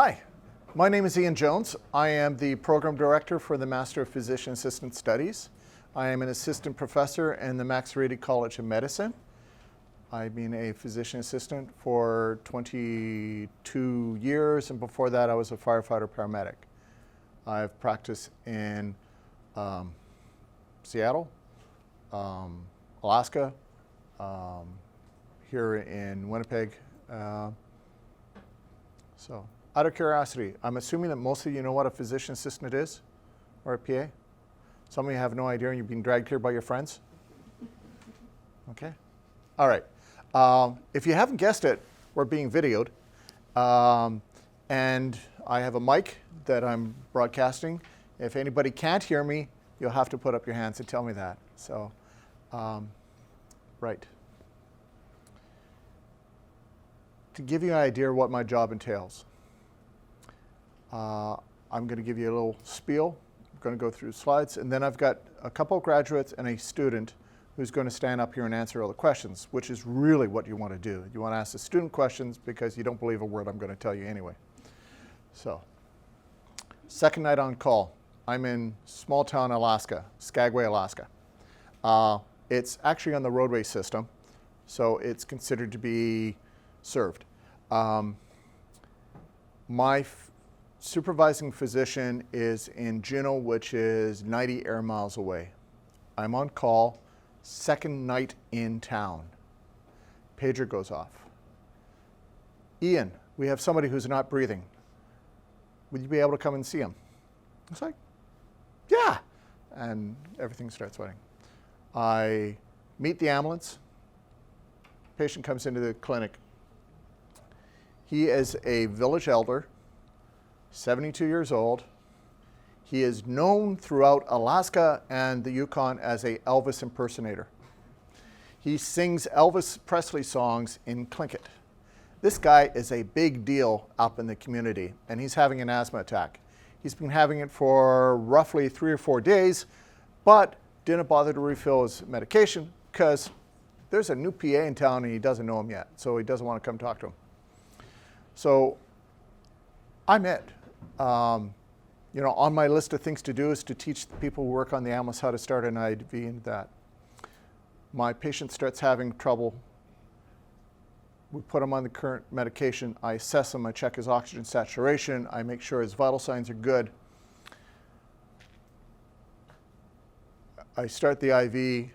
Hi, my name is Ian Jones. I am the Program Director for the Master of Physician Assistant Studies. I am an assistant professor in the Max Rady College of Medicine. I've been a physician assistant for 22 years, and before that I was a firefighter paramedic. I've practiced in Seattle, Alaska, here in Winnipeg. So, out of curiosity, I'm assuming that most of you know what a physician assistant is, or a PA? Some of you have no idea and you've been dragged here by your friends? Okay. All right. If you haven't guessed it, we're being videoed. And I have a mic that I'm broadcasting. If anybody can't hear me, you'll have to put up your hands and tell me that. So, right. To give you an idea of what my job entails, I'm going to give you a little spiel. I'm going to go through slides, and then I've got a couple of graduates and a student who's going to stand up here and answer all the questions, which is really what you want to do. You want to ask the student questions because you don't believe a word I'm going to tell you anyway. So, second night on call. I'm in small town Alaska, Skagway, Alaska. It's actually on the roadway system, so it's considered to be served. My supervising physician is in Juneau, which is 90 air miles away. I'm on call, second night in town. Pager goes off. Ian, we have somebody who's not breathing. Would you be able to come and see him? It's like, yeah. And everything starts sweating. I meet the ambulance. Patient comes into the clinic. He is a village elder, 72 years old. He is known throughout Alaska and the Yukon as a Elvis impersonator. He sings Elvis Presley songs in Tlingit. This guy is a big deal up in the community, and he's having an asthma attack. He's been having it for roughly 3 or 4 days, but didn't bother to refill his medication because there's a new PA in town and he doesn't know him yet, so he doesn't want to come talk to him. So I'm it. You know, on my list of things to do is to teach the people who work on the ambulance how to start an IV and that. My patient starts having trouble. We put him on the current medication. I assess him. I check his oxygen saturation. I make sure his vital signs are good. I start the IV.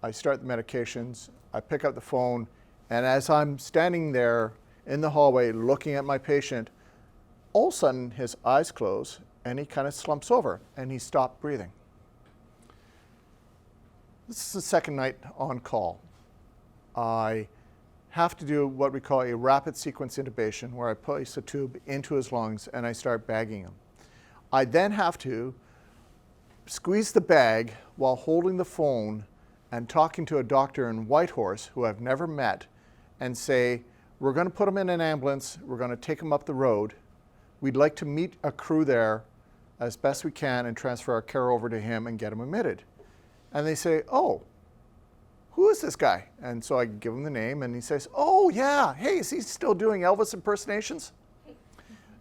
I start the medications. I pick up the phone. And as I'm standing there in the hallway looking at my patient, all of a sudden his eyes close and he kind of slumps over and he stopped breathing. This is the second night on call. I have to do what we call a rapid sequence intubation, where I place a tube into his lungs and I start bagging him. I then have to squeeze the bag while holding the phone and talking to a doctor in Whitehorse who I've never met and say, we're going to put him in an ambulance, we're going to take him up the road. We'd like to meet a crew there as best we can and transfer our care over to him and get him admitted. And they say, oh, who is this guy? And so I give him the name and he says, oh yeah, hey, is he still doing Elvis impersonations?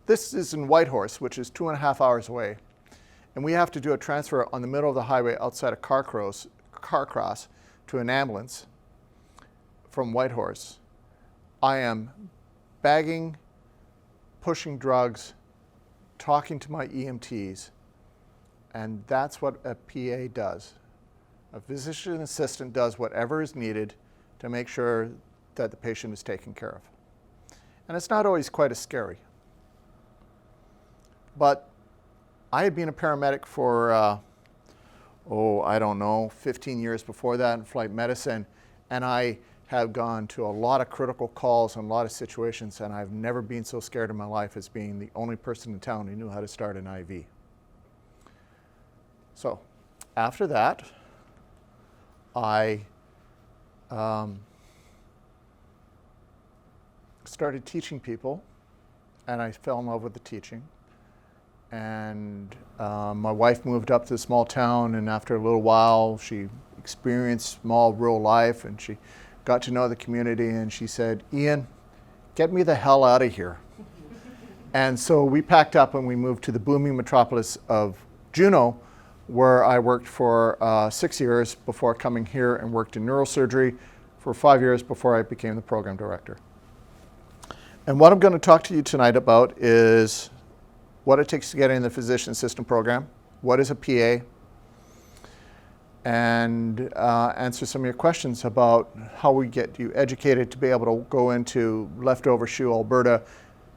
This is in Whitehorse, which is 2.5 hours away. And we have to do a transfer on the middle of the highway outside of car cross to an ambulance from Whitehorse. I am bagging, pushing drugs, talking to my EMTs, and that's what a PA does. A physician assistant does whatever is needed to make sure that the patient is taken care of. And it's not always quite as scary. But I had been a paramedic for, I don't know, 15 years before that in flight medicine, and I have gone to a lot of critical calls and a lot of situations, and I've never been so scared in my life as being the only person in town who knew how to start an IV. So after that, I started teaching people, and I fell in love with the teaching. And my wife moved up to a small town, and after a little while, she experienced small rural life, and she got to know the community, and she said, Ian, get me the hell out of here. And so we packed up and we moved to the booming metropolis of Juneau, where I worked for 6 years before coming here and worked in neurosurgery for 5 years before I became the program director. And what I'm going to talk to you tonight about is what it takes to get in the physician assistant program, what is a PA, and answer some of your questions about how we get you educated to be able to go into leftover shoe Alberta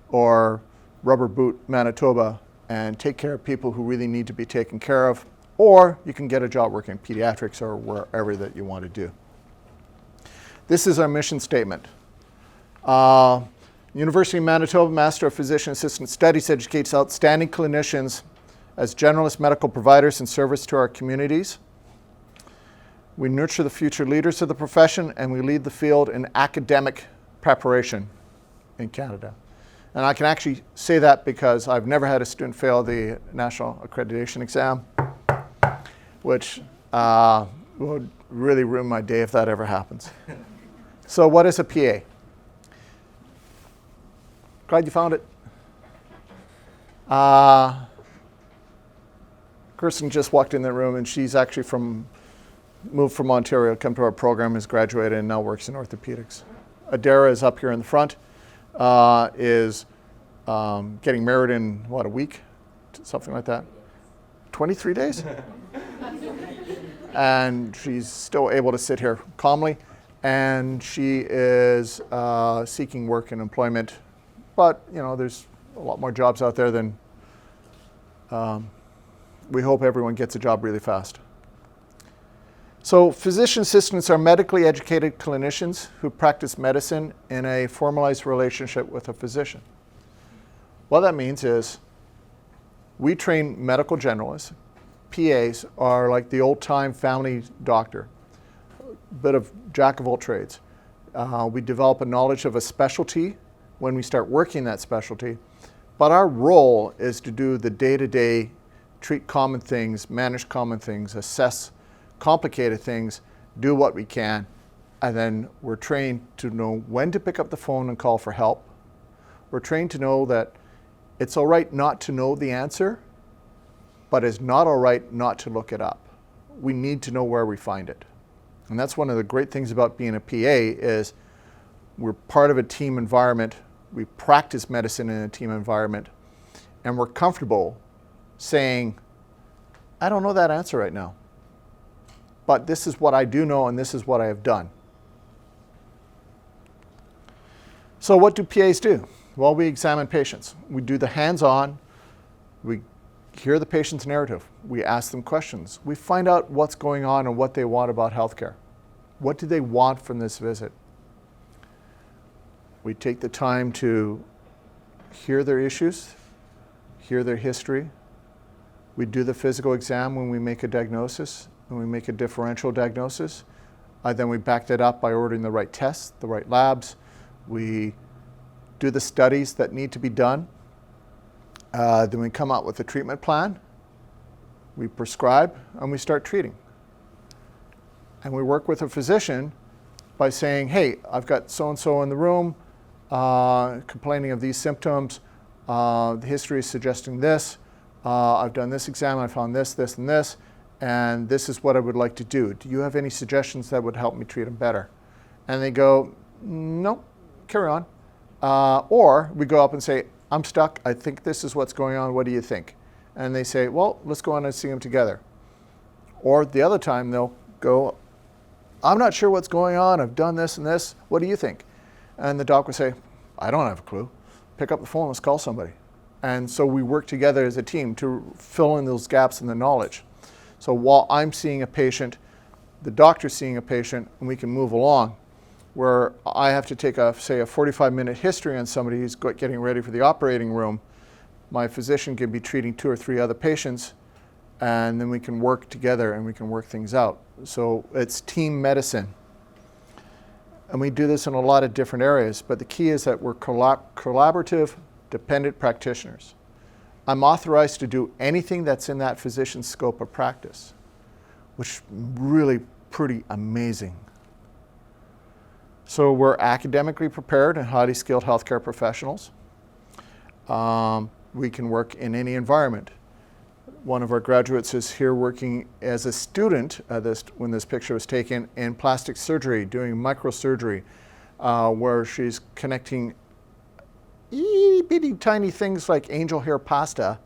or rubber boot Manitoba and take care of people who really need to be taken care of, or you can get a job working in pediatrics or wherever that you want to do. This is our mission statement. University of Manitoba Master of Physician Assistant Studies educates outstanding clinicians as generalist medical providers in service to our communities. We nurture the future leaders of the profession, and we lead the field in academic preparation in Canada. And I can actually say that because I've never had a student fail the national accreditation exam, which would really ruin my day if that ever happens. So what is a PA? Glad you found it. Kirsten just walked in the room, and she's actually moved from Ontario, come to our program, has graduated, and now works in orthopedics. Adara is up here in the front, is getting married in, what, a week? Something like that? 23 days? And she's still able to sit here calmly, and she is seeking work and employment. But, you know, there's a lot more jobs out there than we hope everyone gets a job really fast. So physician assistants are medically educated clinicians who practice medicine in a formalized relationship with a physician. What that means is we train medical generalists. PAs are like the old-time family doctor, a bit of jack of all trades. We develop a knowledge of a specialty when we start working that specialty, but our role is to do the day-to-day, treat common things, manage common things, assess complicated things, do what we can, and then we're trained to know when to pick up the phone and call for help. We're trained to know that it's all right not to know the answer, but it's not all right not to look it up. We need to know where we find it. And that's one of the great things about being a PA is we're part of a team environment. We practice medicine in a team environment, and we're comfortable saying, I don't know that answer right now, but this is what I do know and this is what I have done. So what do PAs do? Well, we examine patients. We do the hands-on. We hear the patient's narrative. We ask them questions. We find out what's going on and what they want about healthcare. What do they want from this visit? We take the time to hear their issues, hear their history. We do the physical exam when we make a diagnosis, when we make a differential diagnosis. Then we back that up by ordering the right tests, the right labs. We do the studies that need to be done. Then we come out with a treatment plan. We prescribe, and we start treating. And we work with a physician by saying, hey, I've got so-and-so in the room complaining of these symptoms. The history is suggesting this. I've done this exam, I found this, this, and this, and this is what I would like to do. Do you have any suggestions that would help me treat them better? And they go, no, carry on. Or we go up and say, I'm stuck, I think this is what's going on, what do you think? And they say, well, let's go on and see them together. Or the other time they'll go, I'm not sure what's going on, I've done this and this, what do you think? And the doc will say, I don't have a clue. Pick up the phone, let's call somebody. And so we work together as a team to fill in those gaps in the knowledge. So while I'm seeing a patient, the doctor's seeing a patient, and we can move along. Where I have to take say a 45-minute history on somebody who's getting ready for the operating room, my physician can be treating 2 or 3 other patients, and then we can work together and we can work things out. So it's team medicine. And we do this in a lot of different areas, but the key is that we're collaborative, dependent practitioners. I'm authorized to do anything that's in that physician's scope of practice, which is really pretty amazing. So we're academically prepared and highly skilled healthcare professionals. We can work in any environment. One of our graduates is here working as a student when this picture was taken in plastic surgery, doing microsurgery, where she's connecting itty bitty tiny things like angel hair pasta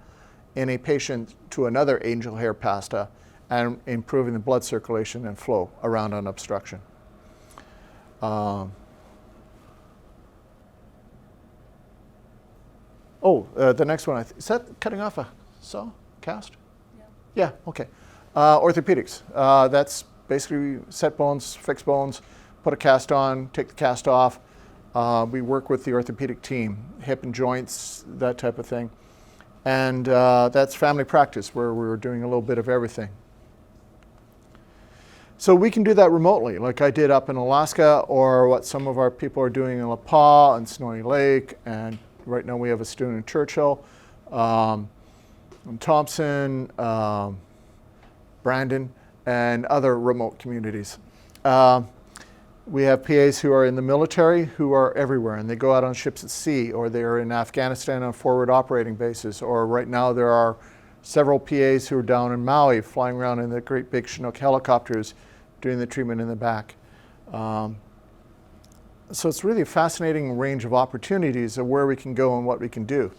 in a patient to another angel hair pasta and improving the blood circulation and flow around an obstruction. The next one, is that cutting off a saw? Cast? Yeah, okay. Orthopedics. That's basically set bones, fix bones, put a cast on, take the cast off. We work with the orthopedic team, hip and joints, that type of thing. And that's family practice where we're doing a little bit of everything. So we can do that remotely, like I did up in Alaska, or what some of our people are doing in La Paz and Snowy Lake, and right now we have a student in Churchill. Thompson, Brandon, and other remote communities. We have PAs who are in the military who are everywhere, and they go out on ships at sea, or they are in Afghanistan on forward operating bases, or right now there are several PAs who are down in Maui flying around in the great big Chinook helicopters doing the treatment in the back. So it's really a fascinating range of opportunities of where we can go and what we can do.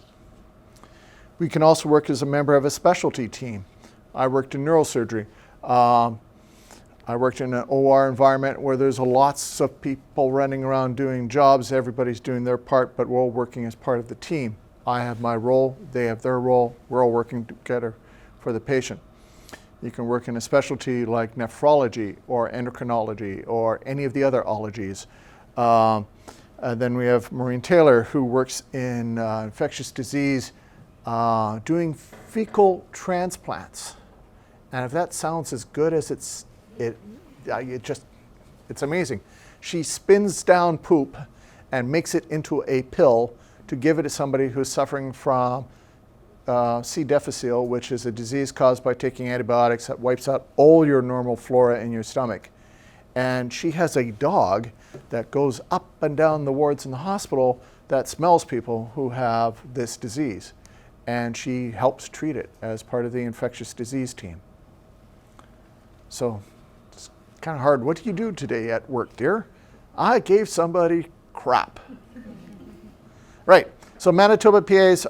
We can also work as a member of a specialty team. I worked in neurosurgery. I worked in an OR environment where there's lots of people running around doing jobs. Everybody's doing their part, but we're all working as part of the team. I have my role, they have their role. We're all working together for the patient. You can work in a specialty like nephrology or endocrinology or any of the other ologies. Then we have Maureen Taylor, who works in infectious disease, doing fecal transplants. And if that sounds as good as it's amazing. She spins down poop and makes it into a pill to give it to somebody who's suffering from C. difficile, which is a disease caused by taking antibiotics that wipes out all your normal flora in your stomach. And she has a dog that goes up and down the wards in the hospital that smells people who have this disease. And she helps treat it as part of the infectious disease team. So it's kind of hard. What do you do today at work, dear? I gave somebody crap. Right. So Manitoba PAs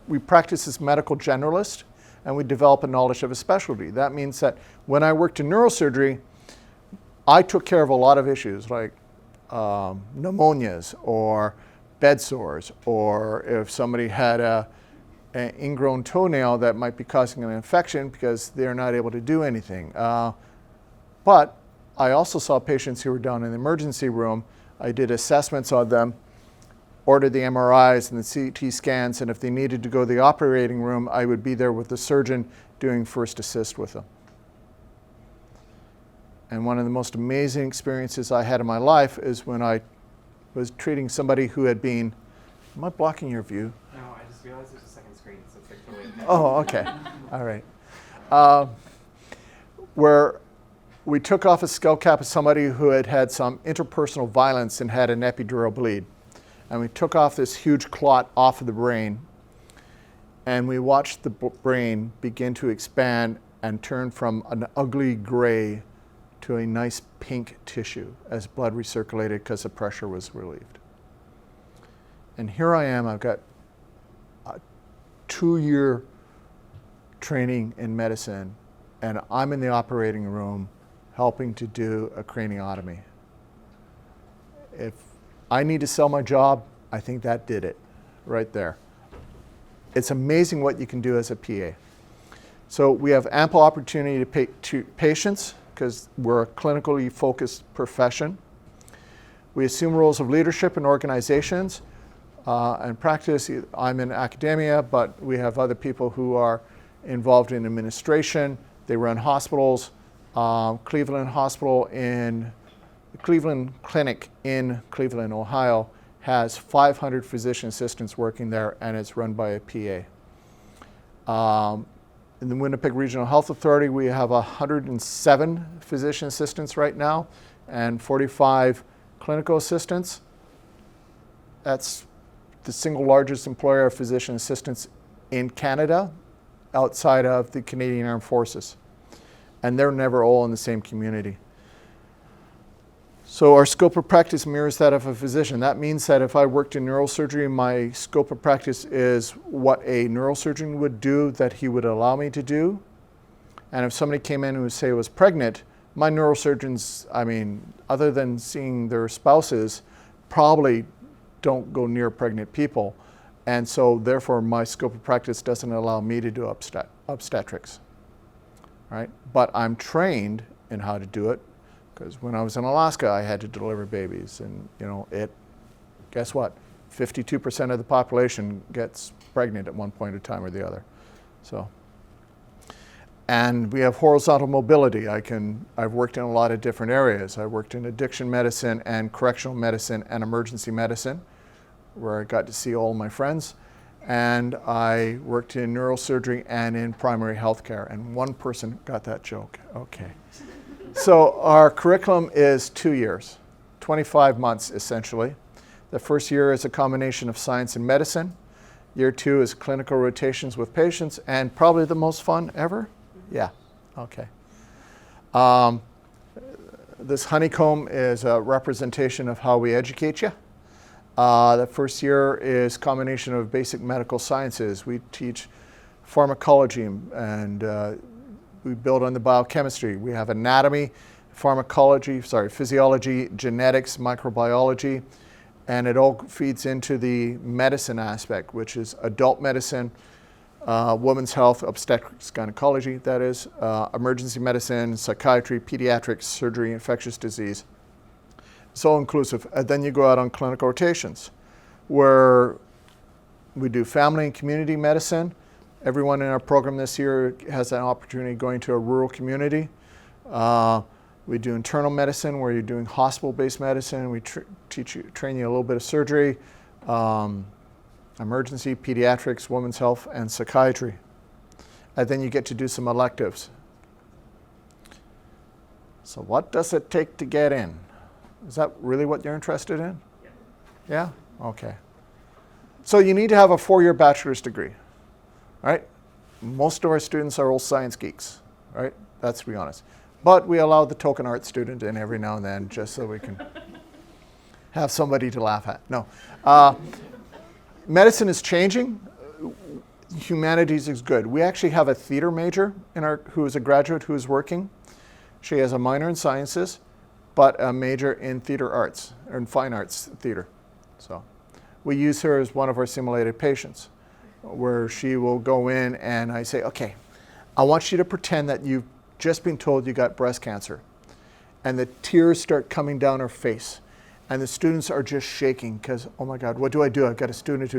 we practice as medical generalists, and we develop a knowledge of a specialty. That means that when I worked in neurosurgery, I took care of a lot of issues like pneumonias or bed sores, or if somebody had an ingrown toenail that might be causing an infection because they're not able to do anything. But I also saw patients who were down in the emergency room. I did assessments on them, ordered the MRIs and the CT scans, and if they needed to go to the operating room, I would be there with the surgeon doing first assist with them. And one of the most amazing experiences I had in my life is when I was treating somebody who had been, am I blocking your view? No, I just realized there's a second screen, so it's like totally. Oh, okay. All right. Where we took off a skull cap of somebody who had had some interpersonal violence and had an epidural bleed. And we took off this huge clot off of the brain, and we watched the brain begin to expand and turn from an ugly gray to a nice pink tissue as blood recirculated because the pressure was relieved. And here I am, I've got a 2-year training in medicine, and I'm in the operating room helping to do a craniotomy. If I need to sell my job, I think that did it right there. It's amazing what you can do as a PA. So we have ample opportunity to treat patients because we're a clinically focused profession. We assume roles of leadership in organizations and practice. I'm in academia, but we have other people who are involved in administration. They run hospitals. Cleveland Clinic in Cleveland, Ohio, has 500 physician assistants working there, and it's run by a PA. In the Winnipeg Regional Health Authority, we have 107 physician assistants right now and 45 clinical assistants. That's the single largest employer of physician assistants in Canada outside of the Canadian Armed Forces. And they're never all in the same community. So our scope of practice mirrors that of a physician. That means that if I worked in neurosurgery, my scope of practice is what a neurosurgeon would do that he would allow me to do. And if somebody came in who would say was pregnant, my neurosurgeons, I mean, other than seeing their spouses, probably don't go near pregnant people. And so therefore my scope of practice doesn't allow me to do obstetrics, right? But I'm trained in how to do it, because when I was in Alaska, I had to deliver babies, and guess what? 52% of the population gets pregnant at one point in time or the other. So, and we have horizontal mobility. I've worked in a lot of different areas. I worked in addiction medicine and correctional medicine and emergency medicine, where I got to see all my friends. And I worked in neurosurgery and in primary health care. And one person got that joke. Okay. So our curriculum is 2 years, 25 months essentially. The first year is a combination of science and medicine. Year 2 is clinical rotations with patients, and probably the most fun ever? Yeah, okay. This honeycomb is a representation of how we educate you. The first year is a combination of basic medical sciences. We teach pharmacology and we build on the biochemistry. We have anatomy, physiology, genetics, microbiology, and it all feeds into the medicine aspect, which is adult medicine, women's health, obstetrics, gynecology, that is, emergency medicine, psychiatry, pediatrics, surgery, infectious disease. It's all inclusive. And then you go out on clinical rotations, where we do family and community medicine. Everyone in our program this year has an opportunity going to a rural community. We do internal medicine, where you're doing hospital-based medicine. We train you a little bit of surgery, emergency, pediatrics, women's health, and psychiatry. And then you get to do some electives. So what does it take to get in? Is that really what you're interested in? Yeah? Okay. So you need to have a 4-year bachelor's degree. Right? Most of our students are all science geeks, right? Let's be honest. But we allow the token art student in every now and then, just so we can have somebody to laugh at. No. Medicine is changing. Humanities is good. We actually have a theater major who is a graduate who is working. She has a minor in sciences, but a major in theater arts, or in fine arts theater. So we use her as one of our simulated patients, where she will go in and I say, okay, I want you to pretend that you've just been told you got breast cancer. And the tears start coming down her face. And the students are just shaking because, oh my God, what do I do? I've got a student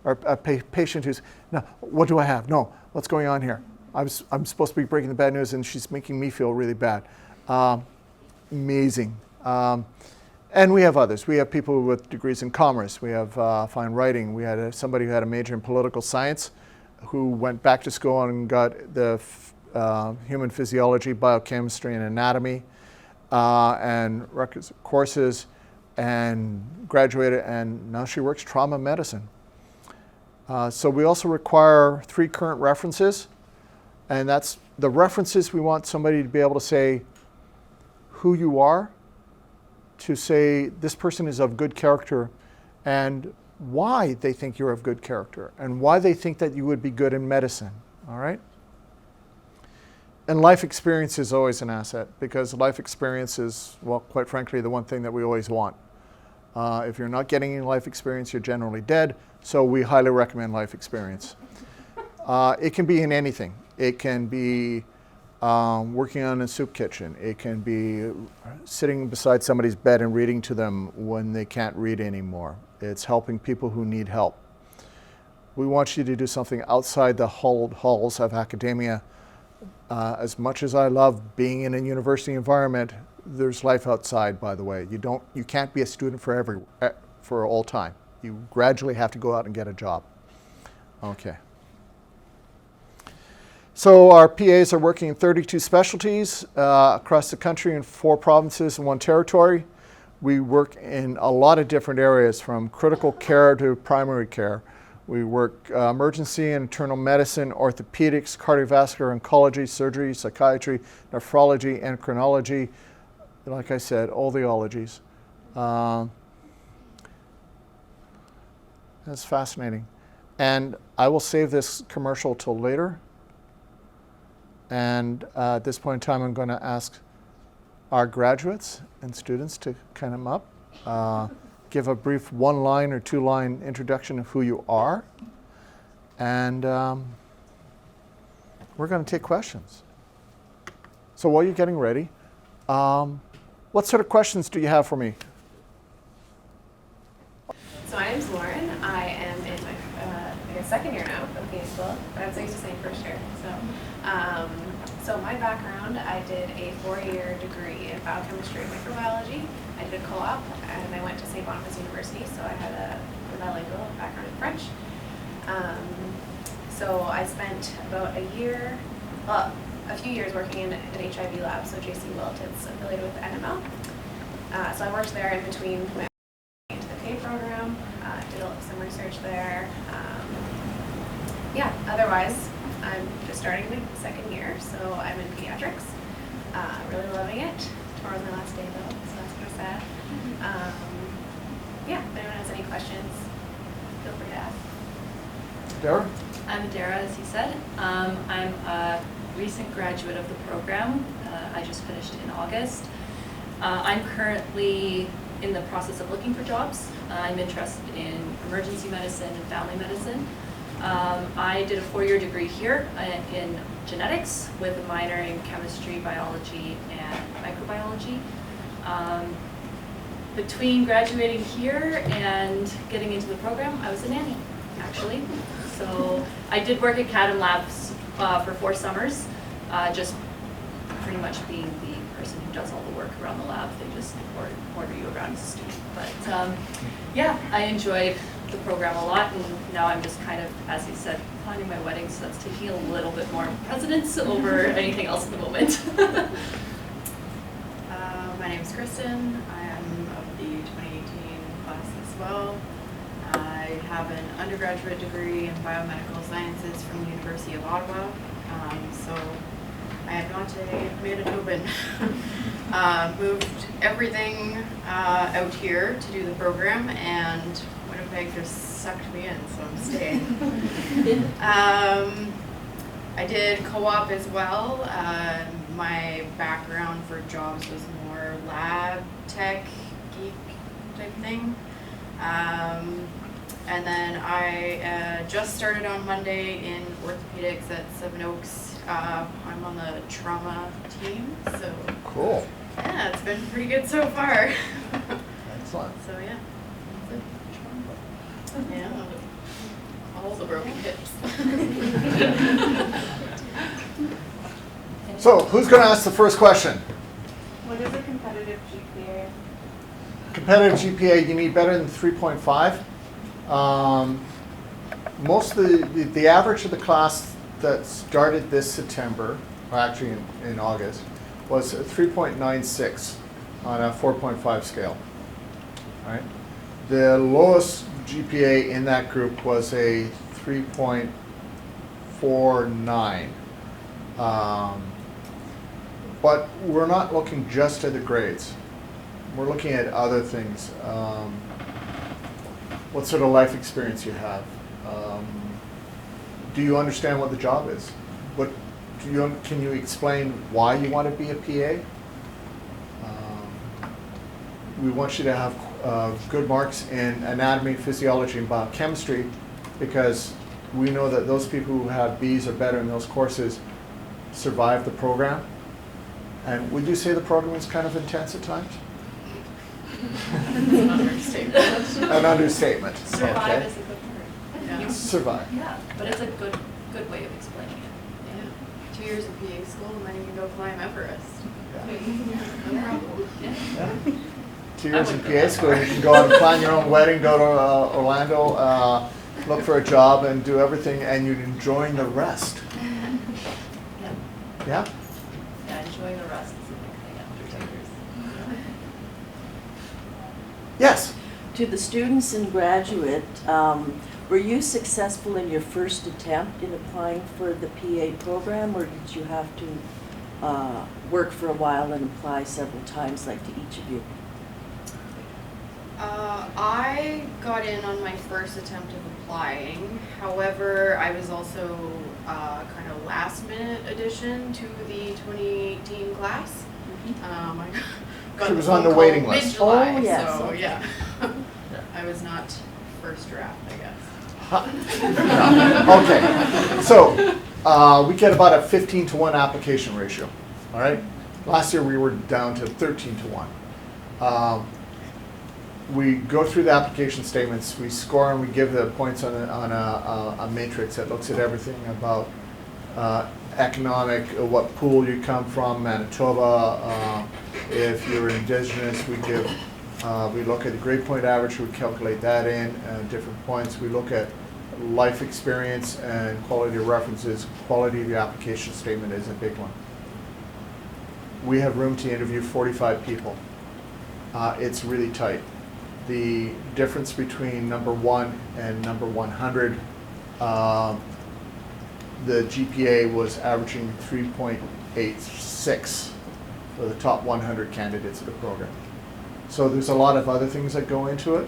or a patient who's, no, what do I have? No, what's going on here? I'm supposed to be breaking the bad news, and she's making me feel really bad. Amazing. And we have others. We have people with degrees in commerce. We have fine writing. We had somebody who had a major in political science who went back to school and got the human physiology, biochemistry, and anatomy and courses, and graduated, and now she works trauma medicine. So we also require 3 current references, and that's the references. We want somebody to be able to say who you are, to say this person is of good character, and why they think you're of good character, and why they think that you would be good in medicine, all right? And life experience is always an asset, because life experience is, well, quite frankly, the one thing that we always want. If you're not getting any life experience, you're generally dead, so we highly recommend life experience. It can be in anything. It can be working on a soup kitchen. It can be sitting beside somebody's bed and reading to them when they can't read anymore. It's helping people who need help. We want you to do something outside the halls of academia. As much as I love being in a university environment, there's life outside, by the way. You can't be a student for all time. You gradually have to go out and get a job. Okay. So our PAs are working in 32 specialties across the country in 4 provinces and 1 territory. We work in a lot of different areas, from critical care to primary care. We work emergency and internal medicine, orthopedics, cardiovascular, oncology, surgery, psychiatry, nephrology, endocrinology. Like I said, all the ologies. That's fascinating. And I will save this commercial till later. And at this point in time, I'm going to ask our graduates and students to come up, give a brief one-line or two-line introduction of who you are, and we're going to take questions. So while you're getting ready, what sort of questions do you have for me? So my name's Lauren. I am in my second year now of PA school, but I'm used to saying first year. So my background, I did a 4-year degree in biochemistry and microbiology. I did a co-op, and I went to St. Boniface University, so I had a bilingual background in French. So I spent about a few years working in an HIV lab, so JC Wilt, it's affiliated with the NML. So I worked there in between my into the PA program, did some research there. Otherwise, I'm just starting my second year, so I'm in pediatrics. Really loving it. Tomorrow's my last day though, so that's kind of sad. If anyone has any questions, feel free to ask. Dara? I'm Dara, as he said. I'm a recent graduate of the program. I just finished in August. I'm currently in the process of looking for jobs. I'm interested in emergency medicine and family medicine. I did a 4-year degree here in genetics with a minor in chemistry, biology, and microbiology. Between graduating here and getting into the program, I was a nanny, actually. So I did work at CADM Labs for 4 summers, just pretty much being the person who does all the work around the lab. They just order you around as a student. But I enjoyed the program a lot, and now I'm just kind of, as he said, planning my wedding, so that's taking a little bit more precedence over anything else at the moment. My name is Kristen. I am of the 2018 class as well. I have an undergraduate degree in biomedical sciences from the University of Ottawa. So I am not a Manitoban. Moved everything out here to do the program, and Winnipeg just sucked me in, so I'm staying. I did co-op as well. My background for jobs was more lab tech, geek type thing. And then I just started on Monday in orthopedics at Seven Oaks. I'm on the trauma team, so Cool. yeah, it's been pretty good so far. Excellent. So yeah, that's it. Yeah, all the broken hips. So who's going to ask the first question? What is a competitive GPA? Competitive GPA, you need better than 3.5. Most of the average of the class that started this September, or actually in August, was a 3.96 on a 4.5 scale. All right. The lowest GPA in that group was a 3.49. But we're not looking just at the grades. We're looking at other things. What sort of life experience you have? Do you understand what the job is? Can you explain why you want to be a PA? We want you to have good marks in anatomy, physiology, and biochemistry, because we know that those people who have B's or better in those courses survive the program. And would you say the program is kind of intense at times? An understatement. An understatement. Survive Okay. is a good word. Yeah. Survive. Yeah, but it's a good way of explaining it. Yeah. 2 years of PA school, and then you can go climb Everest. Yeah. No problem. Yeah. Yeah. 2 years in PA school, you can go out and plan your own wedding, go to Orlando, look for a job, and do everything, and you're enjoying the rest. Yeah. Yeah? Yeah, enjoying the rest is a big thing after 2 years. Yes. To the students and graduate, were you successful in your first attempt in applying for the PA program, or did you have to work for a while and apply several times, like to each of you? I got in on my first attempt of applying. However, I was also kind of last minute addition to the 2018 class. I got She was the on phone the waiting call list. mid-July, Oh, yes, so okay. yeah. Yeah. I was not first draft, I guess. No. Okay, so we get about a 15-to-1 application ratio, all right? Last year we were down to 13-to-1. We go through the application statements, we score and we give the points on a matrix that looks at everything about economic, what pool you come from, Manitoba. If you're Indigenous, we look at the grade point average, we calculate that in, different points. We look at life experience and quality of references. Quality of the application statement is a big one. We have room to interview 45 people. It's really tight. The difference between number 1 and number 100, the GPA was averaging 3.86 for the top 100 candidates of the program. So there's a lot of other things that go into it.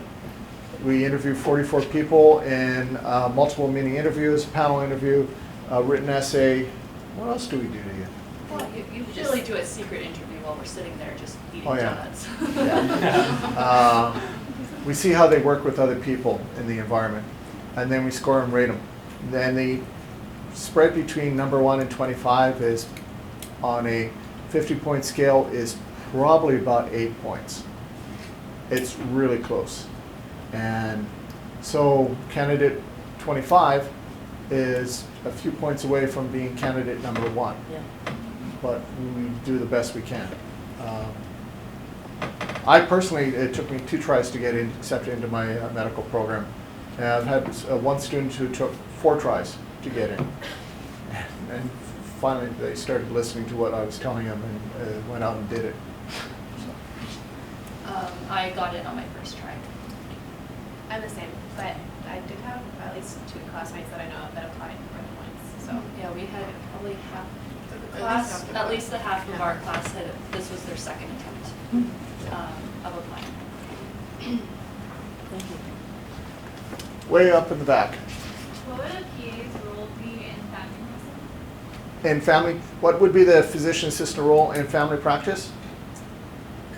We interview 44 people in multiple mini interviews, panel interview, written essay. What else do we do to you? Well, you usually do a secret interview while we're sitting there just eating Oh, yeah. donuts. Yeah. We see how they work with other people in the environment, and then we score and rate them. Then the spread between number 1 and 25 is, on a 50-point scale, is probably about 8 points. It's really close. And so candidate 25 is a few points away from being candidate number 1. Yeah. But we do the best we can. I personally, it took me 2 tries to get accepted into my medical program. And I've had one student who took 4 tries to get in. And finally they started listening to what I was telling them and went out and did it. I got in on my first try. I'm the same, but I did have at least 2 classmates that I know of that applied for the points. So Yeah, we had probably half the least class, half the at class. least the half of Yeah. our class had, this was their second attempt of applying. Thank you. Way up in the back. What would a PA's role be in family medicine? In family, what would be the physician assistant role in family practice?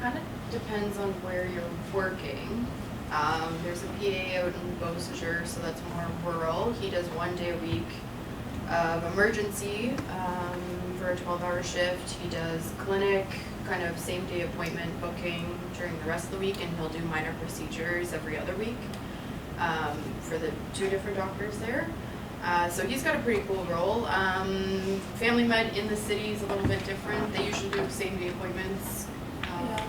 Kind of depends on where you're working. There's a PA out in Beausejour, so that's more rural. He does 1 day a week of emergency for a 12-hour shift. He does clinic, kind of same-day appointment booking during the rest of the week, and he'll do minor procedures every other week for the 2 different doctors there. So he's got a pretty cool role. Family med in the city is a little bit different. They usually do same-day appointments.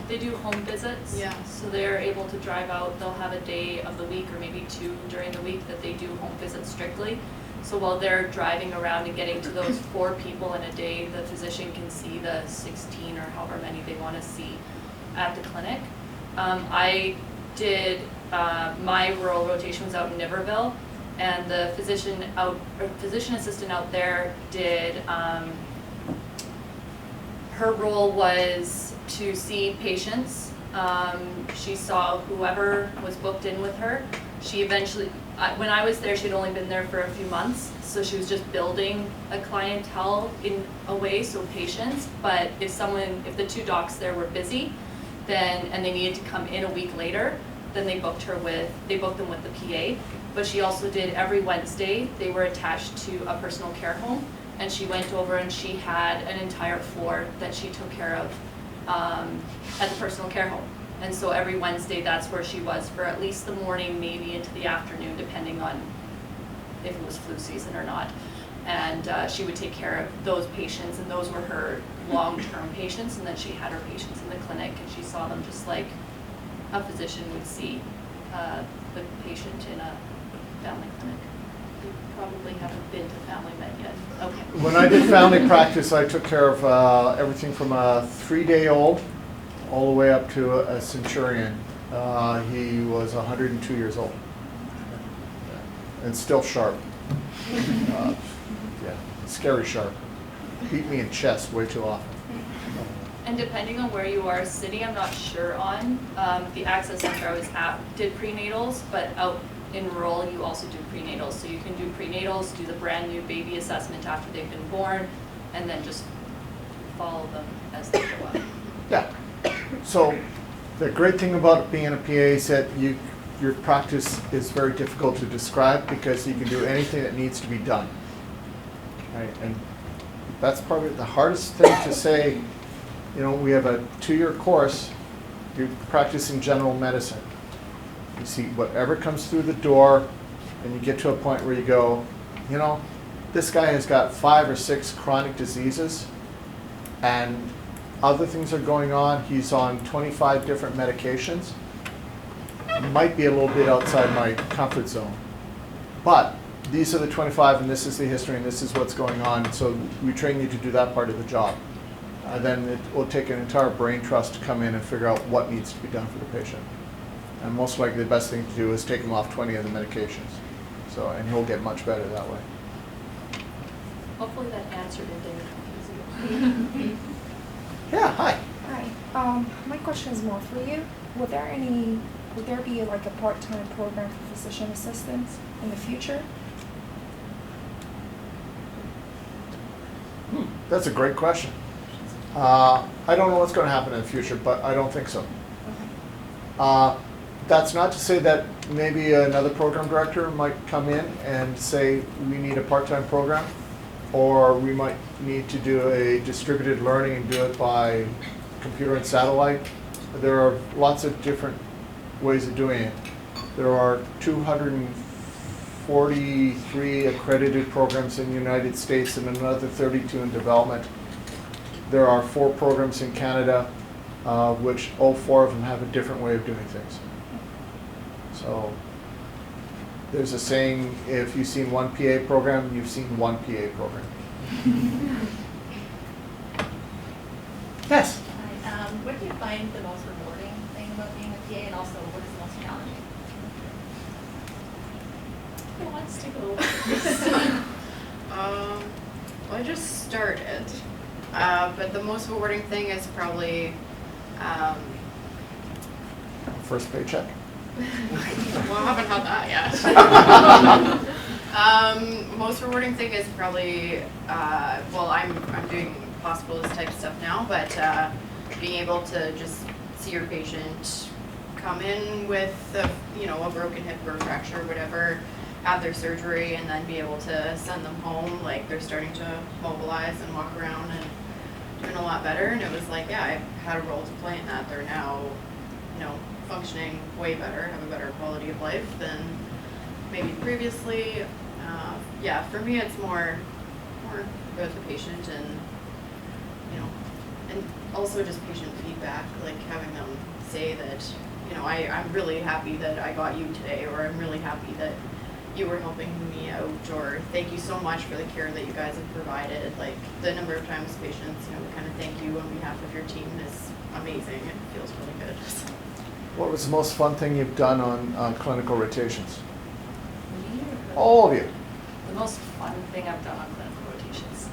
They do home visits. Yeah. So they're able to drive out, they'll have a day of the week or maybe 2 during the week that they do home visits strictly. So while they're driving around and getting to those 4 people in a day, the physician can see the 16 or however many they want to see at the clinic. I did, my rural rotation was out in Niverville, and the physician assistant out there did, her role was to see patients. She saw whoever was booked in with her. She eventually, when I was there, she'd only been there for a few months, so she was just building a clientele in a way, so patients. But if the 2 docs there were busy, then, and they needed to come in a week later, then they booked them with the PA. But she also did every Wednesday, they were attached to a personal care home, and she went over and she had an entire floor that she took care of at the personal care home. And so every Wednesday, that's where she was for at least the morning, maybe into the afternoon, depending on if it was flu season or not. And she would take care of those patients, and those were her long-term patients. And then she had her patients in the clinic, and she saw them just like a physician would see the patient in a family clinic. You probably haven't been to family med yet. Okay. When I did family practice, I took care of everything from a 3-day-old all the way up to a centurion. He was 102 years old. And still sharp. Yeah, scary sharp. Beat me in chess way too often. And depending on where you are sitting, I'm not sure on, the access center I was at did prenatals, but out in rural, you also do prenatals. So you can do prenatals, do the brand new baby assessment after they've been born, and then just follow them as they go up. Yeah. So the great thing about being a PA is that your practice is very difficult to describe because you can do anything that needs to be done. Right? And that's probably the hardest thing to say. You know, we have a 2-year course. You practice in general medicine. You see whatever comes through the door, and you get to a point where you go, you know, this guy has got 5 or 6 chronic diseases, and other things are going on. He's on 25 different medications. Might be a little bit outside my comfort zone. But these are the 25, and this is the history, and this is what's going on. So we train you to do that part of the job. Then it will take an entire brain trust to come in and figure out what needs to be done for the patient. And most likely the best thing to do is take him off 20 of the medications. So, and he'll get much better that way. Hopefully that answered it, David. Yeah, hi. Hi. My question is more for you. Would there be like a part-time program for physician assistants in the future? That's a great question. I don't know what's going to happen in the future, but I don't think so. That's not to say that maybe another program director might come in and say we need a part-time program, or we might need to do a distributed learning and do it by computer and satellite. There are lots of different ways of doing it. There are 243 accredited programs in the United States and another 32 in development. There are 4 programs in Canada, which all 4 of them have a different way of doing things. So there's a saying, if you've seen one PA program, you've seen one PA program. Yes? Hi, what do you find the most rewarding thing about being a PA, and also what is the most challenging? Who wants to go? Well, I just started, but the most rewarding thing is probably, First paycheck? well, I haven't had that yet. Most rewarding thing is probably, well, I'm doing hospitalist type stuff now, but being able to just see your patient come in with a broken hip or fracture, whatever, have their surgery, and then be able to send them home, like they're starting to mobilize and walk around and doing a lot better. And it was like, yeah, I had a role to play in that. They're now, functioning way better, have a better quality of life than maybe previously. Yeah, for me it's more about the patient and and also just patient feedback, like having them say that, I'm really happy that I got you today, or I'm really happy that you were helping me out, or thank you so much for the care that you guys have provided. Like the number of times patients, kind of thank you on behalf of your team is amazing. It feels really good. What was the most fun thing you've done on clinical rotations? Me or All of you. the most fun thing I've done on clinical rotations?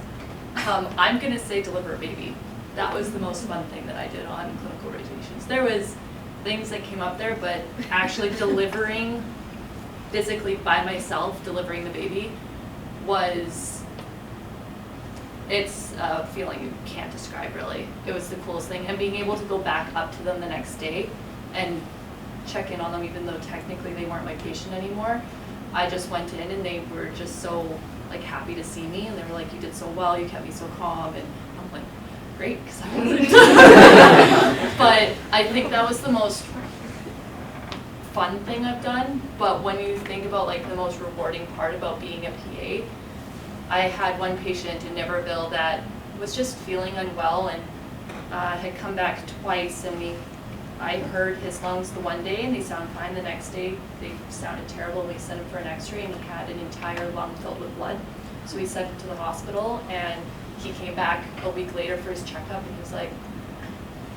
I'm going to say deliver a baby. That was the most fun thing that I did on clinical rotations. There was things that came up there, but actually delivering physically by myself, delivering the baby, it's a feeling you can't describe really. It was the coolest thing. And being able to go back up to them the next day and check in on them, even though technically they weren't my patient anymore. I just went in and they were just so happy to see me, and they were like, you did so well, you kept me so calm, and I'm like, great, because I wasn't. But I think that was the most fun thing I've done. But when you think about the most rewarding part about being a PA, I had one patient in Niverville that was just feeling unwell and had come back twice, and I heard his lungs the one day and they sound fine. The next day they sounded terrible. We sent him for an x-ray and he had an entire lung filled with blood. So we sent him to the hospital, and he came back a week later for his checkup, and he was like,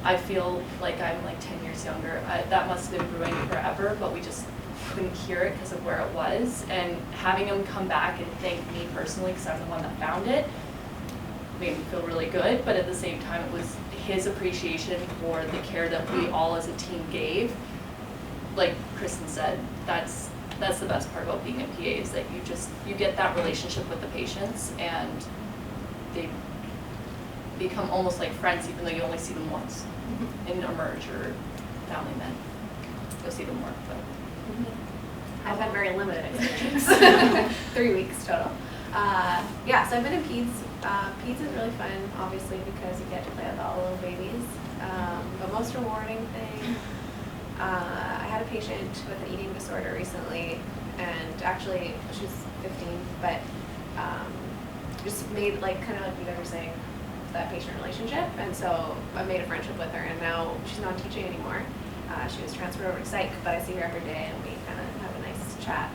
I feel like I'm like 10 years younger. That must have been brewing forever, but we just couldn't cure it because of where it was. And having him come back and thank me personally, because I'm the one that found it, made me feel really good. But at the same time, it was his appreciation for the care that we all as a team gave. Like Kristen said, that's the best part about being a PA, is that you get that relationship with the patients, and they become almost like friends, even though you only see them once in a merge or family men. You'll see them more, but. I've had very limited experience. 3 weeks total. Yeah, so I've been in peds. Peds is really fun, obviously, because you get to play with all the little babies. The most rewarding thing, I had a patient with an eating disorder recently, and actually she was 15, but just made, like, kind of like you guys were saying, that patient relationship, and so I made a friendship with her, and now she's not teaching anymore. She was transferred over to psych, but I see her every day, and we kind of have a nice chat.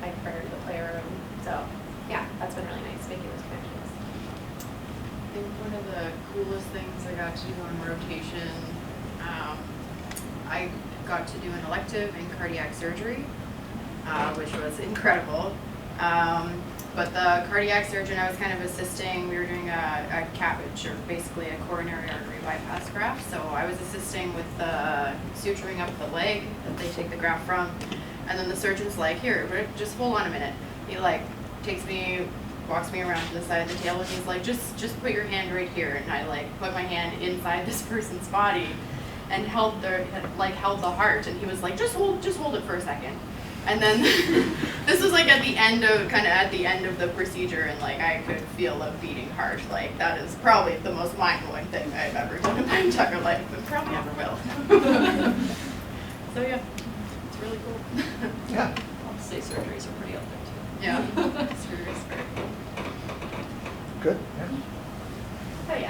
I bring her to the playroom, so yeah, that's been really nice, making those connections. I think one of the coolest things I got to do on rotation, I got to do an elective in cardiac surgery, which was incredible. But the cardiac surgeon I was kind of assisting, we were doing a CABG, or basically a coronary artery bypass graft. So I was assisting with the suturing up the leg that they take the graft from. And then the surgeon's like, here, just hold on a minute. He like takes me, walks me around to the side of the table, and he's like, just put your hand right here. And I like put my hand inside this person's body and held the heart. And he was like, just hold it for a second. And then this was like at the end of the procedure, and like I could feel a beating heart. Like that is probably the most mind-blowing thing I've ever done in my entire life, and probably ever will. So yeah, it's really cool. Yeah. I'll say surgeries are pretty out there too. Yeah, surgery's very cool. Good. Yeah. Hi,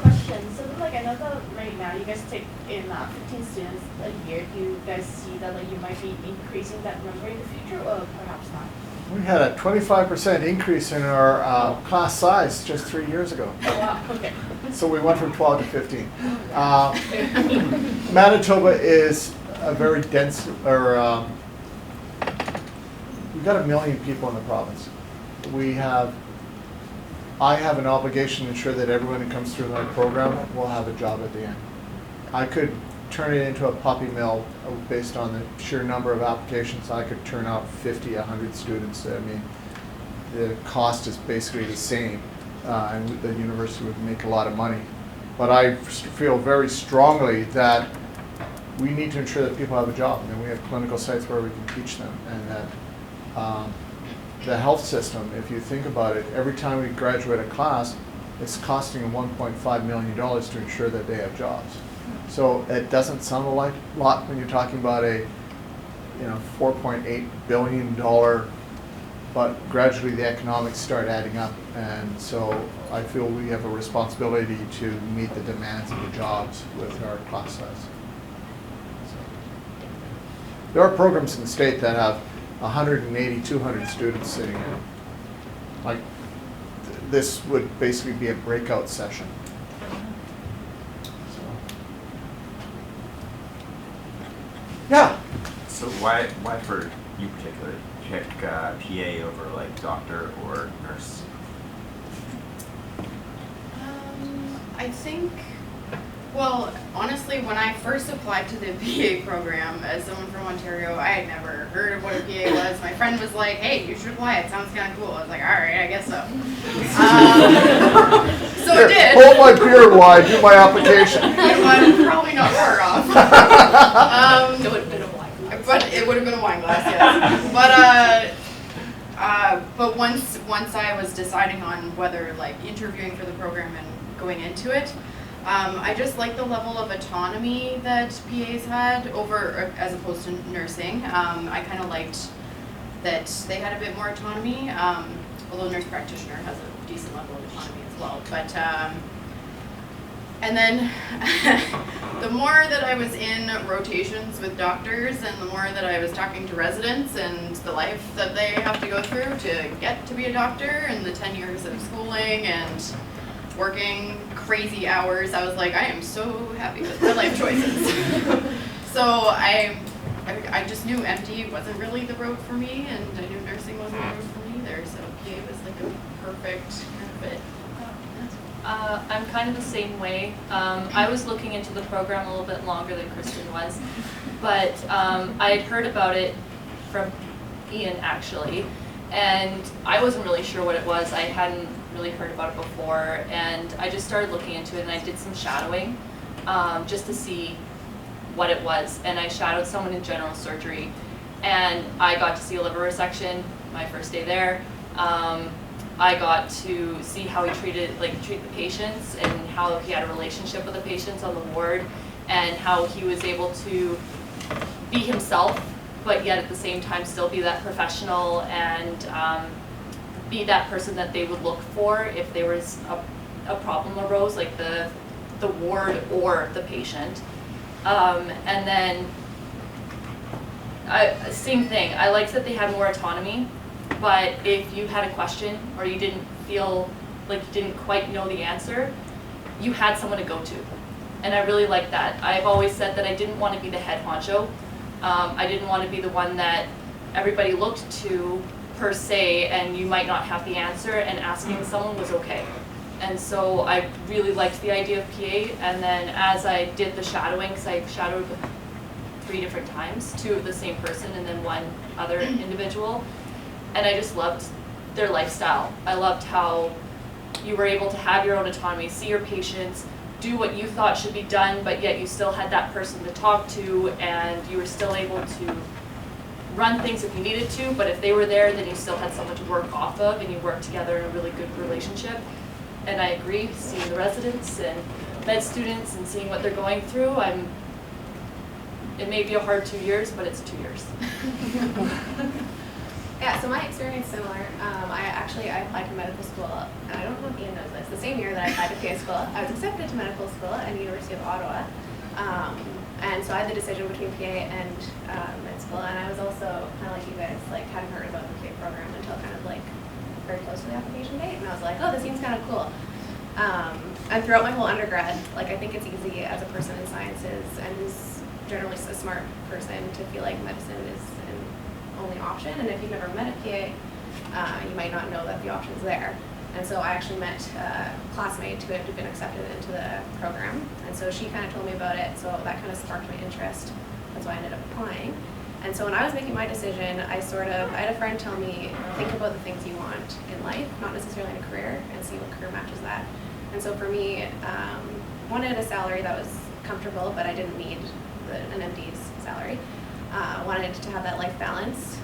question. So, like, I know that right now you guys take in 15 students a year. Do you guys see that, like, you might be increasing that number in the future, or perhaps not? We had a 25% increase in our class size just 3 years ago. Oh, wow. Okay. So we went from 12 to 15. Manitoba is a very dense, or we've got 1 million people in the province. I have an obligation to ensure that everyone who comes through my program will have a job at the end. I could turn it into a puppy mill based on the sheer number of applications. I could turn out 50, 100 students. I mean, the cost is basically the same, and the university would make a lot of money. But I feel very strongly that we need to ensure that people have a job, and we have clinical sites where we can teach them, and that the health system, if you think about it, every time we graduate a class, it's costing them $1.5 million to ensure that they have jobs. So it doesn't sound a lot when you're talking about a $4.8 billion, but gradually the economics start adding up, and so I feel we have a responsibility to meet the demands of the jobs with our class size. So, there are programs in the state that have 180, 200 students sitting in. Like, this would basically be a breakout session. So. Yeah? So why for you particularly pick PA over like doctor or nurse? I think, well, honestly, when I first applied to the PA program as someone from Ontario, I had never heard of what a PA was. My friend was like, hey, you should apply, it sounds kind of cool. I was like, all right, I guess so. So I did. Hold my beer while I do my application. I'm probably not far off. It would have been a wine glass. But it would have been a wine glass, yes. But once I was deciding on whether like interviewing for the program and going into it, I just like the level of autonomy that PAs had over, as opposed to nursing. I kind of liked that they had a bit more autonomy, although nurse practitioner has a decent level of autonomy as well. But and then the more that I was in rotations with doctors, and the more that I was talking to residents and the life that they have to go through to get to be a doctor, and the 10 years of schooling, and working crazy hours. I was like, I am so happy with my life choices. So I just knew MD wasn't really the road for me, and I knew nursing wasn't the road for me either. So PA was like a perfect kind of fit. I'm kind of the same way. I was looking into the program a little bit longer than Kristen was, but I had heard about it from Ian actually, and I wasn't really sure what it was. I hadn't really heard about it before, and I just started looking into it, and I did some shadowing just to see what it was. And I shadowed someone in general surgery, and I got to see a liver resection my first day there. I got to see how he treat the patients and how he had a relationship with the patients on the ward, and how he was able to be himself, but yet at the same time still be that professional and be that person that they would look for if there was a problem arose, like the ward or the patient. And then, same thing, I liked that they had more autonomy, but if you had a question or you didn't feel like you didn't quite know the answer, you had someone to go to. And I really liked that. I've always said that I didn't want to be the head honcho. I didn't want to be the one that everybody looked to per se, and you might not have the answer, and asking someone was okay. And so I really liked the idea of PA, and then as I did the shadowing, because I shadowed 3 different times, 2 of the same person and then 1 other individual, and I just loved their lifestyle. I loved how you were able to have your own autonomy, see your patients, do what you thought should be done, but yet you still had that person to talk to, and you were still able to run things if you needed to, but if they were there, then you still had someone to work off of, and you worked together in a really good relationship. And I agree, seeing the residents and med students and seeing what they're going through, it may be a hard 2 years, but it's 2 years. Yeah, so my experience is similar. I applied to medical school, and I don't know if Ian knows this, the same year that I applied to PA school, I was accepted to medical school at the University of Ottawa. And so I had the decision between PA and med school, and I was also kind of like you guys, like hadn't heard about the PA program until kind of like very close to the application date, and I was like, oh, this seems kind of cool. And throughout my whole undergrad, like I think it's easy as a person in sciences and who's generally a smart person to feel like medicine is an only option, and if you've never met a PA, you might not know that the option's there. And so I actually met a classmate who had been accepted into the program, and so she kind of told me about it, so that kind of sparked my interest. That's why I ended up applying. And so when I was making my decision, I had a friend tell me, think about the things you want in life, not necessarily in a career, and see what career matches that. And so for me, wanted a salary that was comfortable, but I didn't need an MD's salary. Wanted to have that life balance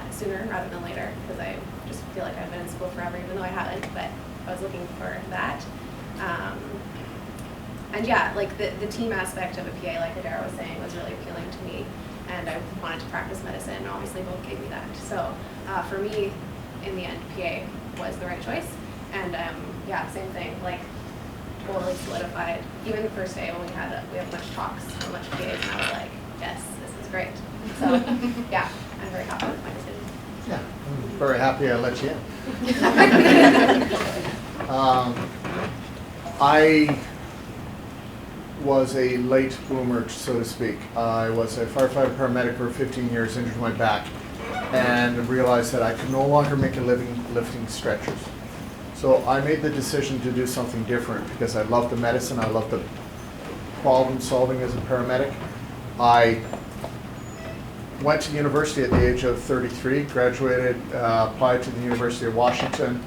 sooner rather than later, because I just feel like I've been in school forever, even though I haven't, but I was looking for that. And yeah, like the team aspect of a PA, like Adara was saying, was really appealing to me, and I wanted to practice medicine, and obviously both gave me that. So for me, in the end, PA was the right choice, and yeah, same thing, like totally solidified. Even the first day when we had a bunch of talks and a bunch of PAs, and I was like, yes, this is great. So yeah, I'm very happy with my decision. Yeah, I'm very happy I let you in. I was a late bloomer, so to speak. I was a firefighter paramedic for 15 years, injured my back, and realized that I could no longer make a living lifting stretchers. So I made the decision to do something different because I love the medicine, I love the problem solving as a paramedic. I went to university at the age of 33, graduated, applied to the University of Washington.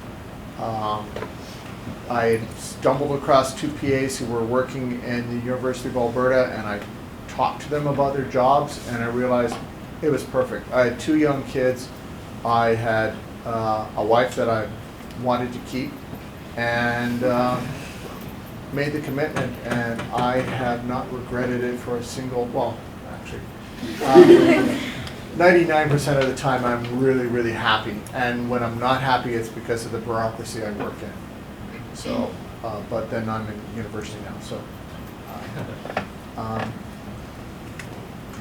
I stumbled across 2 PAs who were working in the University of Alberta, and I talked to them about their jobs, and I realized it was perfect. I had 2 young kids. I had a wife that I wanted to keep, and made the commitment, and I have not regretted it for a single, well, actually, 99% of the time I'm really, really happy, and when I'm not happy it's because of the bureaucracy I work in. So, but then I'm in university now, so.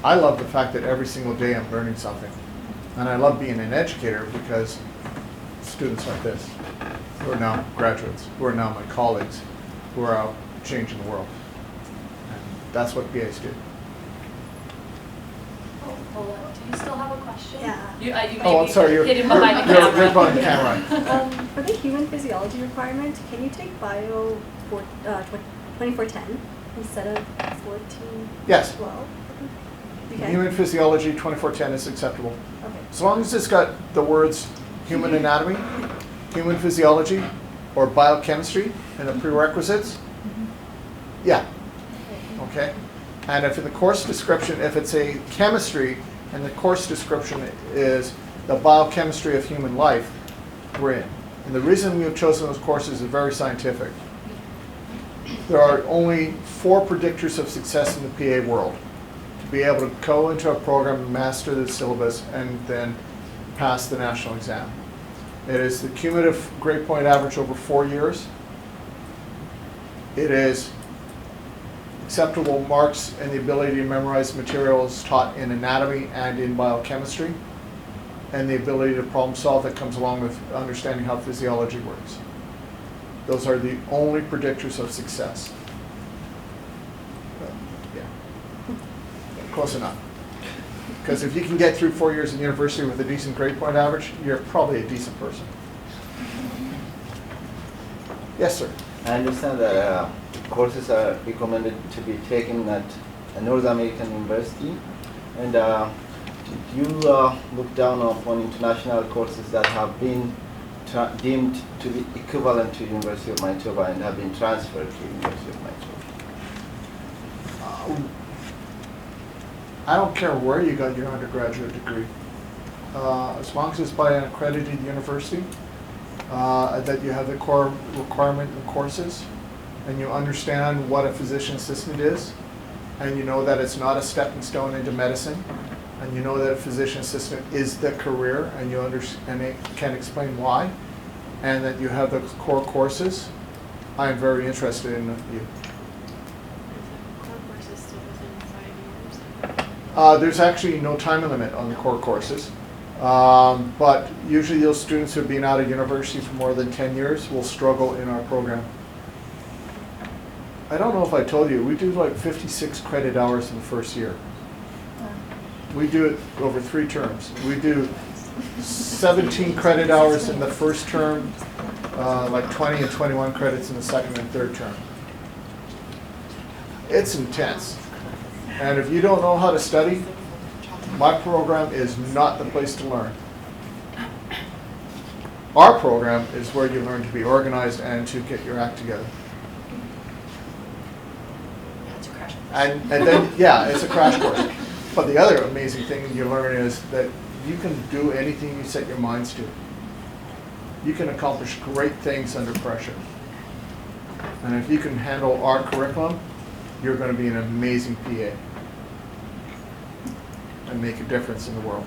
I love the fact that every single day I'm learning something, and I love being an educator because students like this, who are now graduates, who are now my colleagues, who are out changing the world. And that's what PAs do. Oh, hold on. Do you still have a question? Yeah. You Oh, I'm maybe sorry, you're, hid him you're, behind the you're, camera. you're behind the camera. For the human physiology requirement, can you take bio for 2410 instead of 1412? Yes. Okay. Human physiology 2410 is acceptable. Okay. As long as it's got the words human anatomy, human physiology, or biochemistry in the prerequisites, yeah, okay? And if in the course description, if it's a chemistry and the course description is the biochemistry of human life, we're in. And the reason we have chosen those courses is very scientific. There are only 4 predictors of success in the PA world. To be able to go into a program, master the syllabus, and then pass the national exam. It is the cumulative grade point average over 4 years. It is acceptable marks and the ability to memorize materials taught in anatomy and in biochemistry, and the ability to problem solve that comes along with understanding how physiology works. Those are the only predictors of success. Yeah, close enough. Because if you can get through 4 years in university with a decent grade point average, you're probably a decent person. Yes, sir. I understand that courses are recommended to be taken at a North American university, and you look down upon international courses that have been deemed to be equivalent to University of Manitoba and have been transferred to University of Manitoba. I don't care where you got your undergraduate degree, as long as it's by an accredited university, that you have the core requirement in courses, and you understand what a physician assistant is, and you know that it's not a stepping stone into medicine, and you know that a physician assistant is the career, and you understand and can explain why, and that you have the core courses. I am very interested in you. There's actually no time limit on the core courses, but usually those students who have been out of university for more than 10 years will struggle in our program. I don't know if I told you, we do like 56 credit hours in the first year. We do it over 3 terms. We do 17 credit hours in the first term, like 20 and 21 credits in the second and third term. It's intense. And if you don't know how to study, my program is not the place to learn. Our program is where you learn to be organized and to get your act together. And then, yeah, it's a crash course. But the other amazing thing you learn is that you can do anything you set your minds to. You can accomplish great things under pressure. And if you can handle our curriculum, you're going to be an amazing PA and make a difference in the world.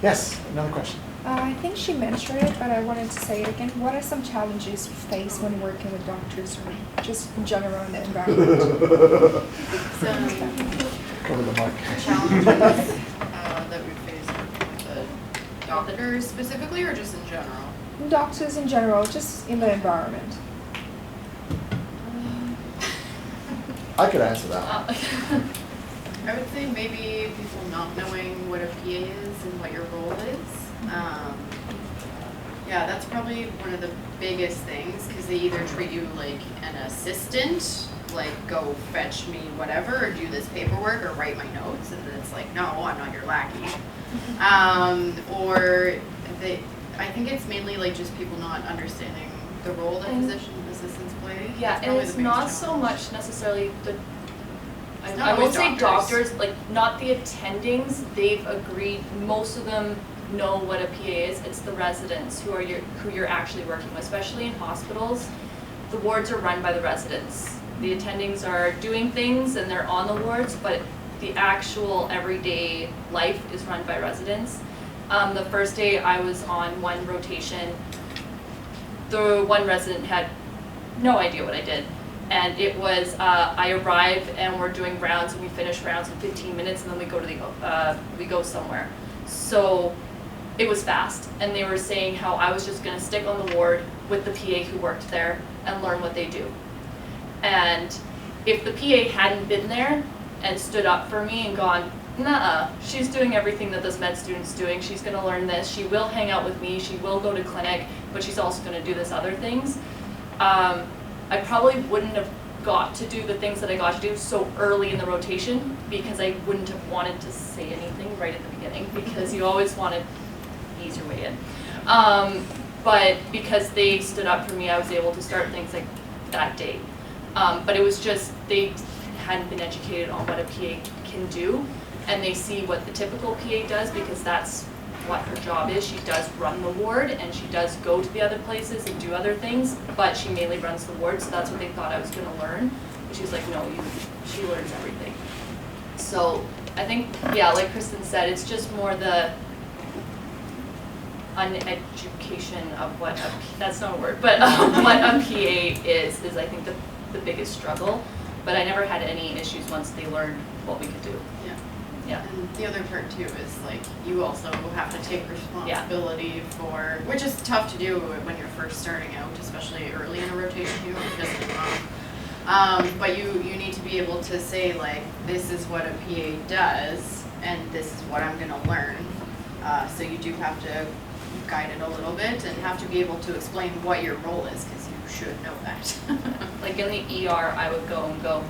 Yes, another question. I think she mentioned it, but I wanted to say it again. What are some challenges you face when working with doctors or just in general in the environment? Cover the mic. Challenges that we face with the doctors specifically, or just in general? Doctors in general, just in the environment. I could answer that. I would say maybe people not knowing what a PA is and what your role is. Yeah, that's probably one of the biggest things, because they either treat you like an assistant, like go fetch me whatever, or do this paperwork, or write my notes, and then it's like, no, I'm not your lackey. Or I think it's mainly like just people not understanding the role that physician assistants play. Yeah, That's and probably it's the biggest not so challenge. much necessarily the, It's not I won't always say doctors. doctors, like not the attendings, they've agreed, most of them know what a PA is. It's the residents who you're actually working with, especially in hospitals. The wards are run by the residents. The attendings are doing things and they're on the wards, but the actual everyday life is run by residents. The first day I was on one rotation, the one resident had no idea what I did. And it was, I arrive and we're doing rounds and we finish rounds in 15 minutes and then we go somewhere. So it was fast, and they were saying how I was just gonna stick on the ward with the PA who worked there and learn what they do. And if the PA hadn't been there and stood up for me and gone, nah, she's doing everything that this med student's doing, she's gonna learn this, she will hang out with me, she will go to clinic, but she's also gonna do this other things, I probably wouldn't have got to do the things that I got to do so early in the rotation, because I wouldn't have wanted to say anything right at the beginning, because you always want to ease your way in. But because they stood up for me, I was able to start things like that day. But it was just, they hadn't been educated on what a PA can do, and they see what the typical PA does, because that's what her job is. She does run the ward, and she does go to the other places and do other things, but she mainly runs the ward, so that's what they thought I was gonna learn. But she's like, no, she learns everything. So I think, yeah, like Kristen said, it's just more the uneducation of what a, that's not a word, but what a PA is I think the biggest struggle. But I never had any issues once they learned what we could do. Yeah. Yeah. And the other part too is like you also have to take responsibility for, which is tough to do when you're first starting out, especially early in the rotation. You don't just but you need to be able to say like, this is what a PA does, and this is what I'm going to learn. So you do have to guide it a little bit and have to be able to explain what your role is, because you should know that. Like in the ER, I would go and go,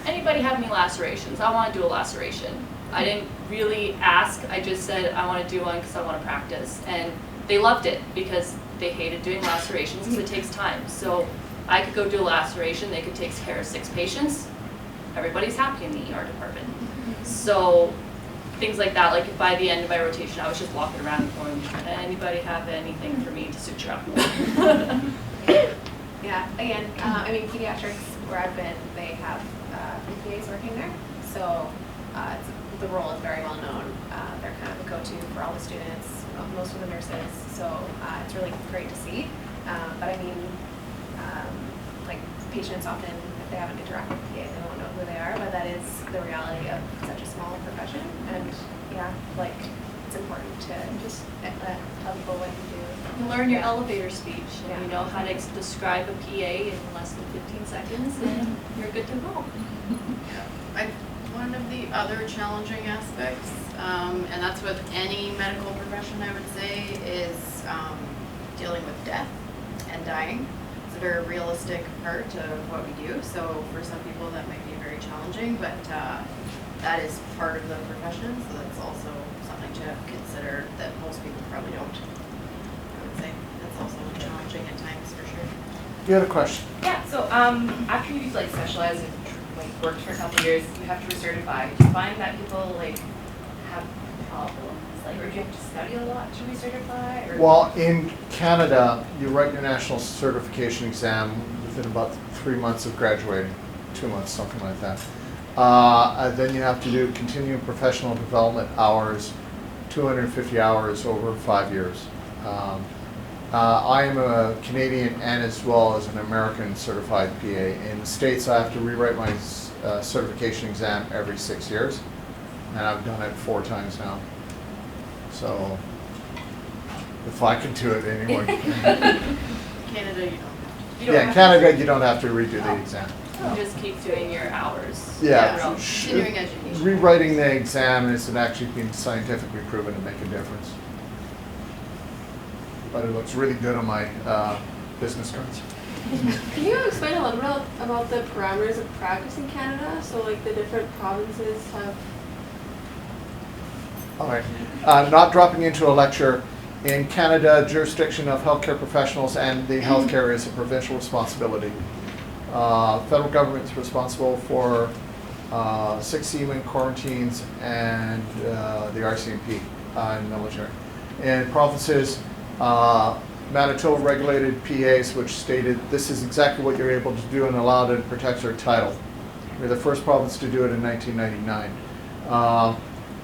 anybody have any lacerations? I want to do a laceration. I didn't really ask, I just said I want to do one because I want to practice. And they loved it because they hated doing lacerations because it takes time. So I could go do a laceration, they could take care of 6 patients, everybody's happy in the ER department. So things like that, like by the end of my rotation, I was just walking around and going, anybody have anything for me to suture up? Yeah, again, I mean, pediatrics, where I've been, they have PAs working there, so the role is very well known. They're kind of a go-to for all the students, most of the nurses, so it's really great to see. But I mean, like patients often, if they haven't interacted with PA, they won't know who they are, but that is the reality of such a small profession. And yeah, like it's important to just tell people what you do. You learn your elevator speech, and Yeah. you know how to describe a PA in less than 15 seconds, and you're good to go. One of the other challenging aspects, and that's with any medical profession, I would say, is dealing with death and dying. It's a very realistic part of what we do, so for some people that might be very challenging, but that is part of the profession, so that's also something to consider that most people probably don't. I would say that's also challenging at times for sure. You had a question? Yeah, so after you like specialize and like worked for a couple of years, you have to recertify. Do you find that people like have problems? Like, or do you have to study a lot to recertify? Or? Well, in Canada, you write your national certification exam within about 3 months of graduating, 2 months, something like that. And then you have to do continuing professional development hours, 250 hours over 5 years. I am a Canadian and as well as an American certified PA. In the States, I have to rewrite my certification exam every 6 years, and I've done it 4 times now. So, if I can do it, anyone can. Canada, you don't have to. You don't have Canada, you don't have to redo the exam. You just keep doing your hours. Yeah, Continuing education. rewriting the exam has actually been scientifically proven to make a difference. But it looks really good on my business cards. Can you explain a little bit about the parameters of practice in Canada? So like the different provinces have... All right. Not dropping into a lecture. In Canada, jurisdiction of healthcare professionals and the healthcare is a provincial responsibility. Federal government is responsible for 6 CUN quarantines and the RCMP in military. In provinces, Manitoba regulated PAs, which stated this is exactly what you're able to do and allowed and protects your title. We're the first province to do it in 1999.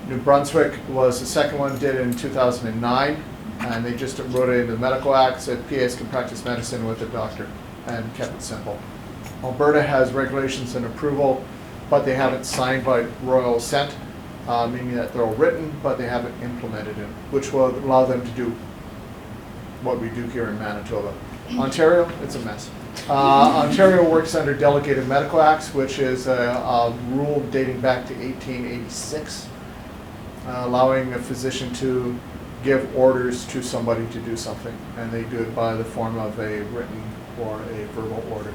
New Brunswick was the second one, did it in 2009, and they just wrote it into the Medical Act, said PAs can practice medicine with a doctor, and kept it simple. Alberta has regulations and approval, but they haven't signed by royal assent, meaning that they're all written, but they haven't implemented it, which will allow them to do what we do here in Manitoba. Ontario, it's a mess. Ontario works under Delegated Medical Acts, which is a rule dating back to 1886, allowing a physician to give orders to somebody to do something, and they do it by the form of a written or a verbal order.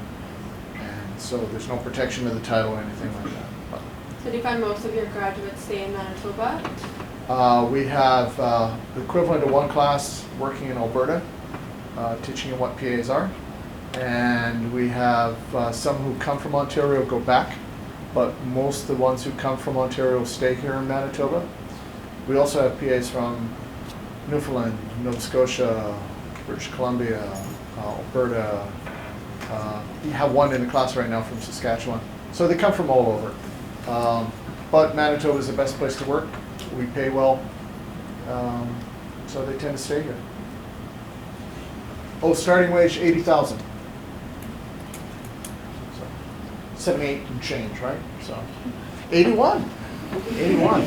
And so there's no protection of the title or anything like that. So do you find most of your graduates stay in Manitoba? We have the equivalent of one class working in Alberta, teaching them what PAs are. And we have some who come from Ontario go back, but most of the ones who come from Ontario stay here in Manitoba. We also have PAs from Newfoundland, Nova Scotia, British Columbia, Alberta. We have one in the class right now from Saskatchewan. So they come from all over. But Manitoba is the best place to work. We pay well, so they tend to stay here. Oh, starting wage, 80,000. So 78 and change, right? So 81. 81.